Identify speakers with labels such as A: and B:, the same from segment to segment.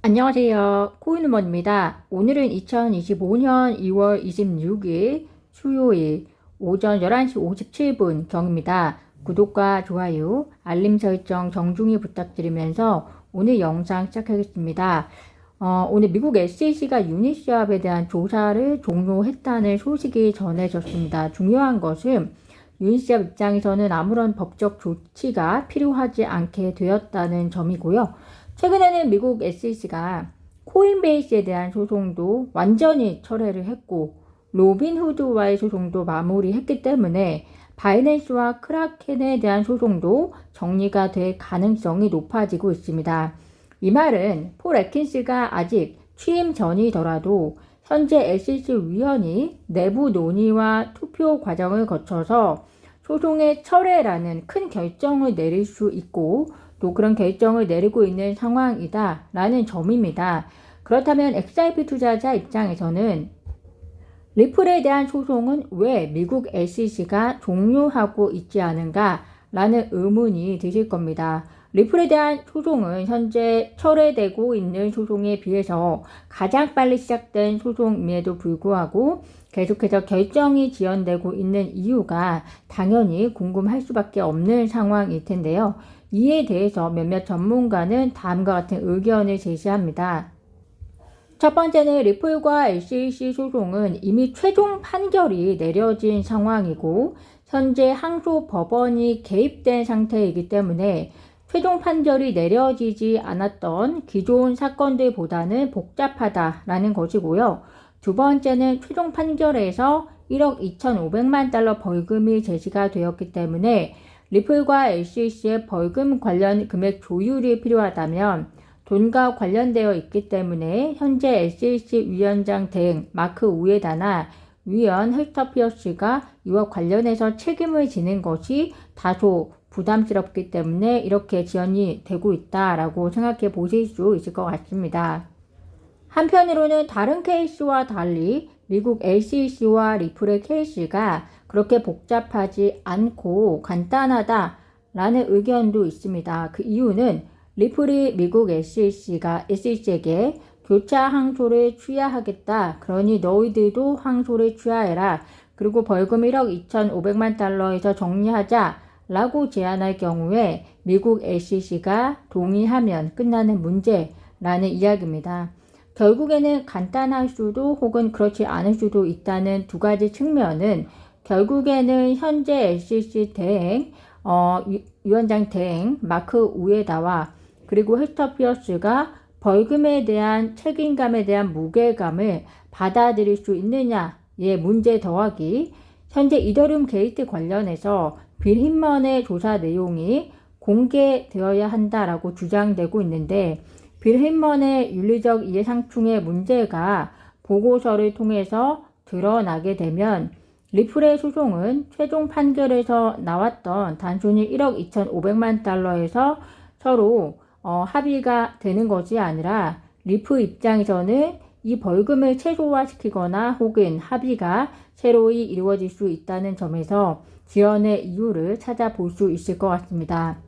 A: 안녕하세요. 코인우먼입니다. 오늘은 2025년 2월 26일 수요일 오전 11시 57분 경입니다. 구독과 좋아요, 알림 설정 정중히 부탁드리면서 오늘 영상 시작하겠습니다. 오늘 미국 SEC가 유니스왑에 대한 조사를 종료했다는 소식이 전해졌습니다. 중요한 것은 유니스왑 입장에서는 아무런 법적 조치가 필요하지 않게 되었다는 점이고요. 최근에는 미국 SEC가 코인베이스에 대한 소송도 완전히 철회를 했고 로빈후드와의 소송도 마무리했기 때문에 바이낸스와 크라켄에 대한 소송도 정리가 될 가능성이 높아지고 있습니다. 이 말은 폴 애킨스가 아직 취임 전이더라도 현재 SEC 위원이 내부 논의와 투표 과정을 거쳐서 소송의 철회라는 큰 결정을 내릴 수 있고 또 그런 결정을 내리고 있는 상황이다 라는 점입니다. 그렇다면 XRP 투자자 입장에서는 리플에 대한 소송은 왜 미국 SEC가 종료하고 있지 않은가 라는 의문이 드실 겁니다. 리플에 대한 소송은 현재 철회되고 있는 소송에 비해서 가장 빨리 시작된 소송임에도 불구하고 계속해서 결정이 지연되고 있는 이유가 당연히 궁금할 수밖에 없는 상황일 텐데요. 이에 대해서 몇몇 전문가는 다음과 같은 의견을 제시합니다. 첫 번째는 리플과 SEC 소송은 이미 최종 판결이 내려진 상황이고 현재 항소 법원이 개입된 상태이기 때문에 최종 판결이 내려지지 않았던 기존 사건들보다는 복잡하다라는 것이고요. 두 번째는 최종 판결에서 1억 2,500만 달러 벌금이 제시가 되었기 때문에 리플과 SEC의 벌금 관련 금액 조율이 필요하다면 돈과 관련되어 있기 때문에 현재 SEC 위원장 대행 마크 우에다나 위원 헬터 피어스가 이와 관련해서 책임을 지는 것이 다소 부담스럽기 때문에 이렇게 지연이 되고 있다라고 생각해 보실 수 있을 것 같습니다. 한편으로는 다른 케이스와 달리 미국 SEC와 리플의 케이스가 그렇게 복잡하지 않고 간단하다라는 의견도 있습니다. 그 이유는 리플이 미국 SEC에게 교차 항소를 취하하겠다. 그러니 너희들도 항소를 취하해라. 그리고 벌금 1억 2,500만 달러에서 정리하자. 라고 제안할 경우에 미국 SEC가 동의하면 끝나는 문제라는 이야기입니다. 결국에는 간단할 수도 혹은 그렇지 않을 수도 있다는 두 가지 측면은 결국에는 현재 SEC 대행, 위원장 대행 마크 우에다와 그리고 헬터 피어스가 벌금에 대한 책임감에 대한 무게감을 받아들일 수 있느냐의 문제 더하기 현재 이더리움 게이트 관련해서 빌 힌먼의 조사 내용이 공개되어야 한다라고 주장되고 있는데 빌 힌먼의 윤리적 이해상충의 문제가 보고서를 통해서 드러나게 되면 리플의 소송은 최종 판결에서 나왔던 단순히 1억 2,500만 달러에서 서로 합의가 되는 것이 아니라 리플 입장에서는 이 벌금을 최소화시키거나 혹은 합의가 새로이 이루어질 수 있다는 점에서 지연의 이유를 찾아볼 수 있을 것 같습니다.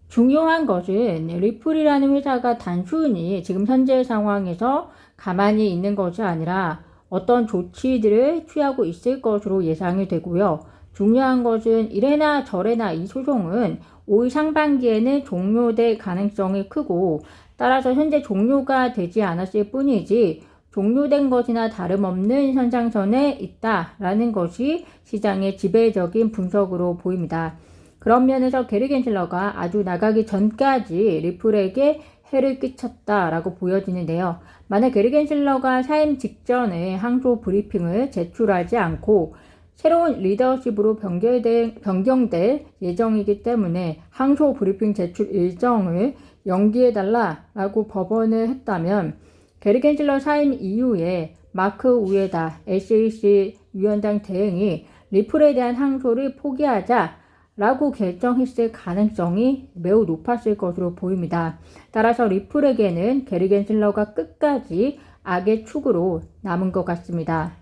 A: 중요한 것은 리플이라는 회사가 단순히 지금 현재 상황에서 가만히 있는 것이 아니라 어떤 조치들을 취하고 있을 것으로 예상이 되고요. 중요한 것은 이래나 저래나 이 소송은 올 상반기에는 종료될 가능성이 크고 따라서 현재 종료가 되지 않았을 뿐이지 종료된 것이나 다름없는 현상선에 있다라는 것이 시장의 지배적인 분석으로 보입니다. 그런 면에서 게리 겐슬러가 아주 나가기 전까지 리플에게 해를 끼쳤다라고 보여지는데요. 만약 게리 겐슬러가 사임 직전에 항소 브리핑을 제출하지 않고 새로운 리더십으로 변경될 예정이기 때문에 항소 브리핑 제출 일정을 연기해달라라고 법원을 했다면 게리 겐슬러 사임 이후에 마크 우에다 SEC 위원장 대행이 리플에 대한 항소를 포기하자 라고 결정했을 가능성이 매우 높았을 것으로 보입니다. 따라서 리플에게는 게리 겐슬러가 끝까지 악의 축으로 남은 것 같습니다.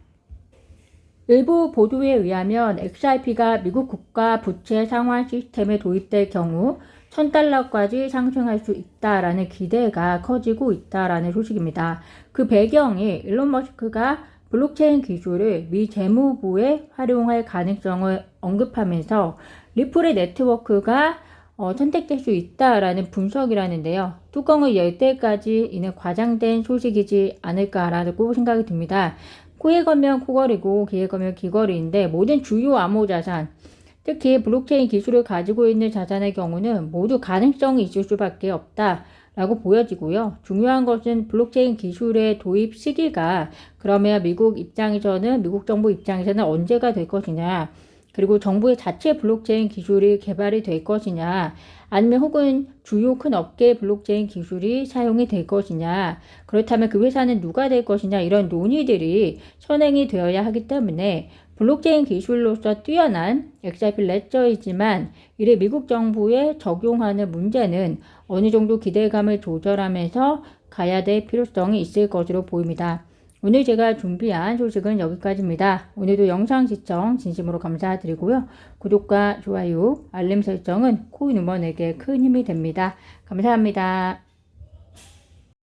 A: 일부 보도에 의하면 XRP가 미국 국가 부채 상환 시스템에 도입될 경우 $1,000까지 상승할 수 있다라는 기대가 커지고 있다라는 소식입니다. 그 배경에 일론 머스크가 블록체인 기술을 미 재무부에 활용할 가능성을 언급하면서 리플의 네트워크가 선택될 수 있다라는 분석이라는데요. 뚜껑을 열 때까지 이는 과장된 소식이지 않을까라고 생각이 듭니다. 코에 걸면 코걸이고 귀에 걸면 귀걸이인데 모든 주요 암호자산, 특히 블록체인 기술을 가지고 있는 자산의 경우는 모두 가능성이 있을 수밖에 없다라고 보여지고요. 중요한 것은 블록체인 기술의 도입 시기가 그러면 미국 정부 입장에서는 언제가 될 것이냐, 그리고 정부의 자체 블록체인 기술이 개발이 될 것이냐, 아니면 혹은 주요 큰 업계 블록체인 기술이 사용이 될 것이냐, 그렇다면 그 회사는 누가 될 것이냐, 이런 논의들이 선행이 되어야 하기 때문에 블록체인 기술로서 뛰어난 XRP 레저이지만 이를 미국 정부에 적용하는 문제는 어느 정도 기대감을 조절하면서 가야 될 필요성이 있을 것으로 보입니다. 오늘 제가 준비한 소식은 여기까지입니다. 오늘도 영상 시청 진심으로 감사드리고요. 구독과 좋아요, 알림 설정은 코인 우먼에게 큰 힘이 됩니다. 감사합니다.